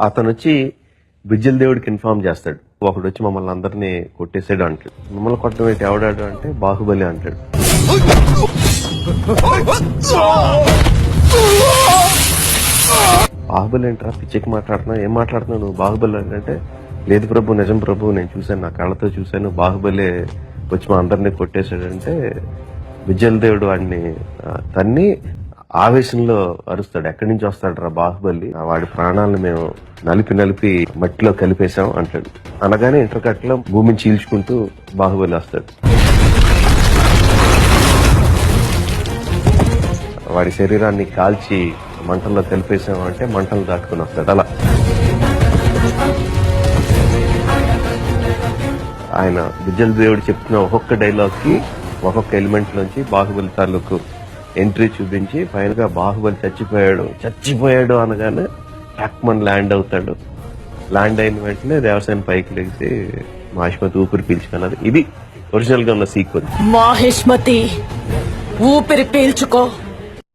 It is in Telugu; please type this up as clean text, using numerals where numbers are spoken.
అతను వచ్చి బిజ్జల దేవుడికి ఇన్ఫార్మ్ చేస్తాడు. ఒకడు వచ్చి మమ్మల్ని అందరినీ కొట్టేసాడు అంటాడు. మమ్మల్ని కొట్టడం ఏంటి, ఎవడాడు అంటే బాహుబలి అంటాడు. బాహుబలి ఏంట్రా పిచ్చికి మాట్లాడుతున్నావు, ఏం మాట్లాడుతున్నావు నువ్వు, బాహుబలి అంటే లేదు ప్రభు, నిజం ప్రభు, నేను చూశాను, నా కళ్ళతో చూశాను, బాహుబలి వచ్చి మా అందరినీ కొట్టేశాడంటే బిజ్జల దేవుడు వాడిని తన్ని ఆవేశంలో అరుస్తాడు. ఎక్కడి నుంచి వస్తాడు రా బాహుబలి, వాడి ప్రాణాలను మేము నలిపి మట్టిలో కలిపేశాం అంటాడు. అనగానే ఇంటర్కట్ లో భూమిని చీల్చుకుంటూ బాహుబలి వస్తాడు. వాడి శరీరాన్ని కాల్చి మంటల్లో కలిపేశాం అంటే మంటలు దాటుకుని వస్తాడు. అలా ఆయన బిజ్జల దేవుడు చెప్తున్న ఒక్కొక్క డైలాగ్ కి ఒక్కొక్క ఎలిమెంట్ నుంచి బాహుబలి తాలూకు ఎంట్రీ చూపించి ఫైనల్ గా బాహుబలి చచ్చిపోయాడు అనగానే టాక్మన్ ల్యాండ్ అవుతాడు. ల్యాండ్ అయిన వెంటనే దేవసేన పైకి లేచి మహిష్మతి ఊపిరి పీల్చుకున్నది. ఇది ఒరిజినల్ గా ఉన్న సీక్వెన్స్. మహిష్మతి ఊపిరి పీల్చుకో.